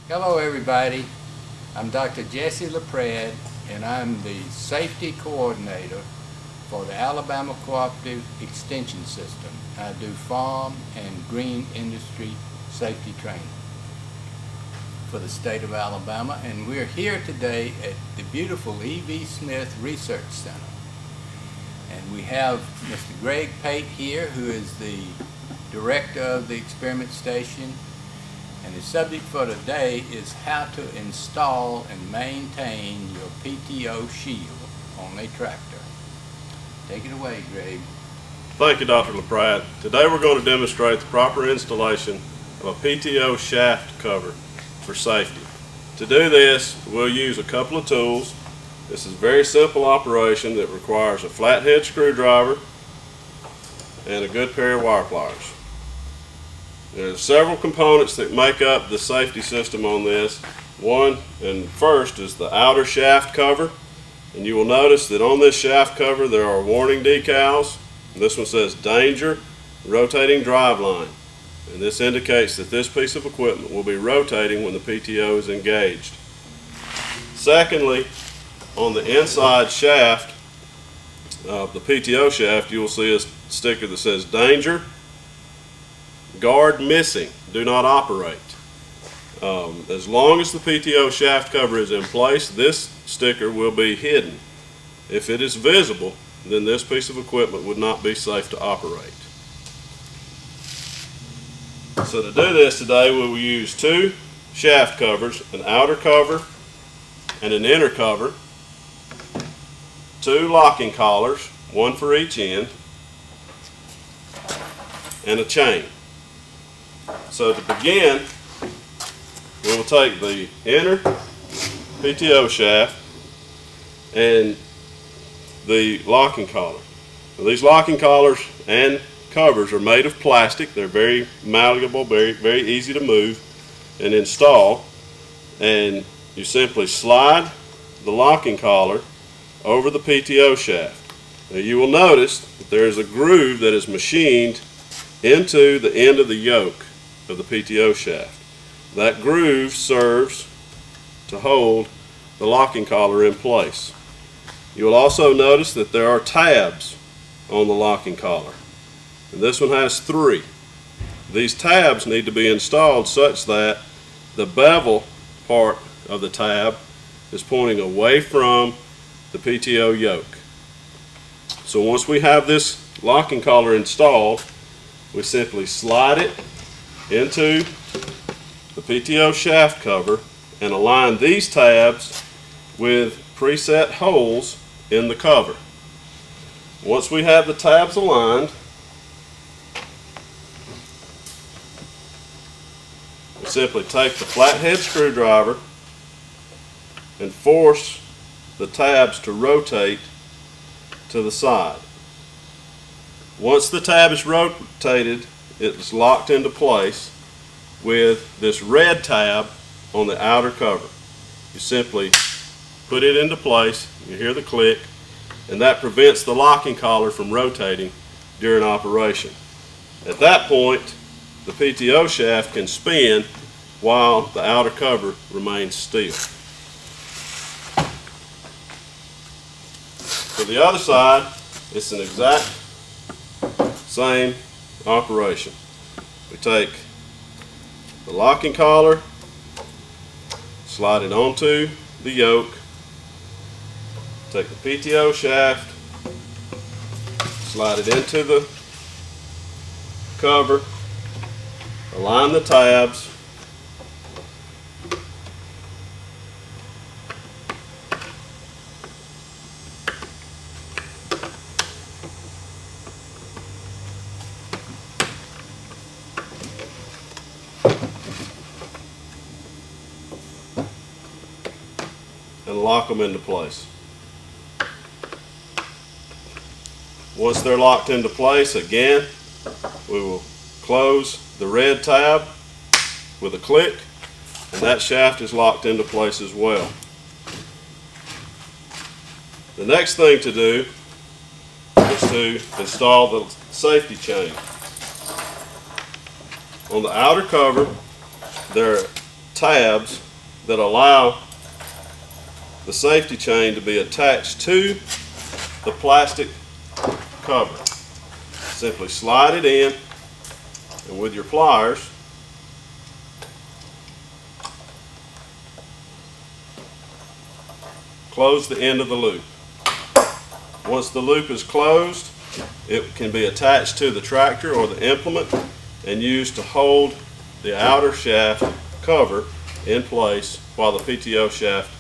Hello everybody, I'm Dr. Jesse LaPrade and I'm the Safety Coordinator for the Alabama Cooperative Extension System. I do farm and green industry safety training for the state of Alabama, and we're here today at the beautiful E.V. Smith Research Center. And we have Mr. Greg Pate here, who is the director of the experiment station. And the subject for today is how to install and maintain your PTO shield on a tractor. Take it away, Greg. Thank you, Dr. LaPrade. Today we're going to demonstrate the proper installation of a PTO shaft cover for safety. To do this, we'll use a couple of tools. This is a very simple operation that requires a flathead screwdriver and a good pair of wire pliers. There's several components that make up the safety system on this. One and first is the outer shaft cover, and you will notice that on this shaft cover there are warning decals. This one says danger, rotating drive line, and this indicates that this piece of equipment will be rotating when the PTO is engaged. Secondly, on the inside shaft of the PTO shaft, you will see a sticker that says danger, guard missing, do not operate. As long as the PTO shaft cover is in place, this sticker will be hidden. If it is visible, then this piece of equipment would not be safe to operate. So to do this today, we will use two shaft covers, an outer cover and an inner cover, two locking collars, one for each end, and a chain. So to begin, we will take the inner PTO shaft and the locking collar. Now, these locking collars and covers are made of plastic. They're very malleable, very easy to move and install. And you simply slide the locking collar over the PTO shaft. Now you will notice that there is a groove that is machined into the end of the yoke of the PTO shaft. That groove serves to hold the locking collar in place. You will also notice that there are tabs on the locking collar, and this one has 3. These tabs need to be installed such that the bevel part of the tab is pointing away from the PTO yoke. So once we have this locking collar installed, we simply slide it into the PTO shaft cover and align these tabs with preset holes in the cover. Once we have the tabs aligned, we simply take the flathead screwdriver and force the tabs to rotate to the side. Once the tab is rotated, it's locked into place with this red tab on the outer cover. You simply put it into place, you hear the click, and that prevents the locking collar from rotating during operation. At that point, the PTO shaft can spin while the outer cover remains still. For the other side, it's an exact same operation. We take the locking collar, slide it onto the yoke, take the PTO shaft, slide it into the cover, align the tabs, and lock them into place. Once they're locked into place, again, we will close the red tab with a click, and that shaft is locked into place as well. The next thing to do is to install the safety chain. On the outer cover, there tabs that allow the safety chain to be attached to the plastic cover. Simply slide it in, and with your pliers, close the end of the loop. Once the loop is closed, it can be attached to the tractor or the implement and used to hold the outer shaft cover in place while the PTO shaft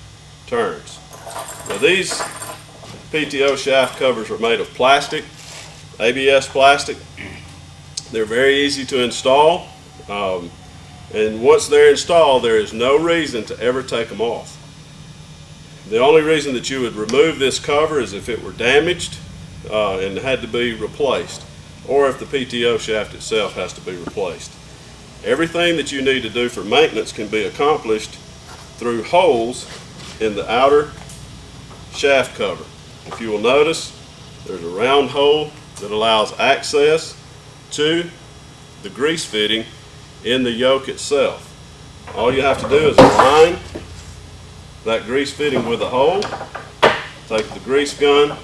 turns. Now these PTO shaft covers are made of plastic, ABS plastic. They're very easy to install, and once they're installed, there is no reason to ever take them off. The only reason that you would remove this cover is if it were damaged and had to be replaced, or if the PTO shaft itself has to be replaced. Everything that you need to do for maintenance can be accomplished through holes in the outer shaft cover. If you will notice, there's a round hole that allows access to the grease fitting in the yoke itself. All you have to do is align that grease fitting with a hole, take the grease gun,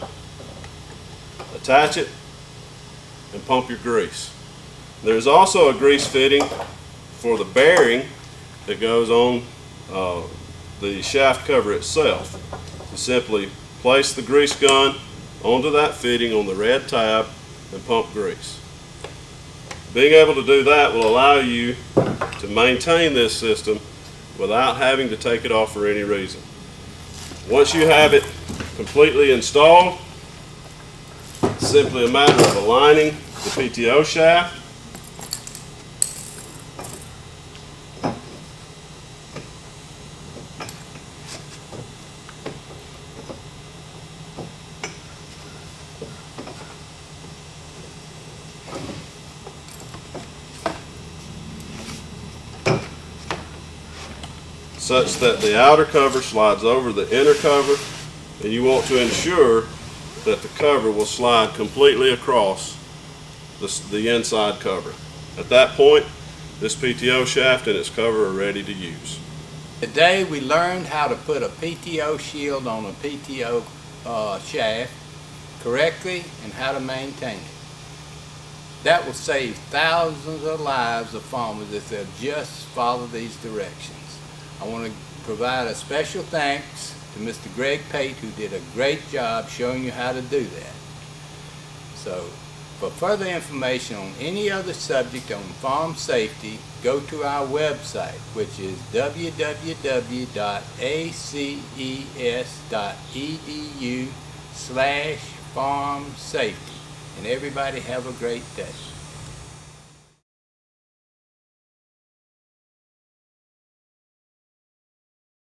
attach it, and pump your grease. There's also a grease fitting for the bearing that goes on the shaft cover itself. So simply place the grease gun onto that fitting on the red tab and pump grease. Being able to do that will allow you to maintain this system without having to take it off for any reason. Once you have it completely installed, it's simply a matter of aligning the PTO shaft, such that the outer cover slides over the inner cover, and you want to ensure that the cover will slide completely across the inside cover. At that point, this PTO shaft and its cover are ready to use. Today we learned how to put a PTO shield on a PTO shaft correctly and how to maintain it. That will save thousands of lives of farmers if they'll just follow these directions. I want to provide a special thanks to Mr. Greg Pate, who did a great job showing you how to do that. So, for further information on any other subject on farm safety, go to our website, which is www.aces.edu/farm safety. And everybody have a great day.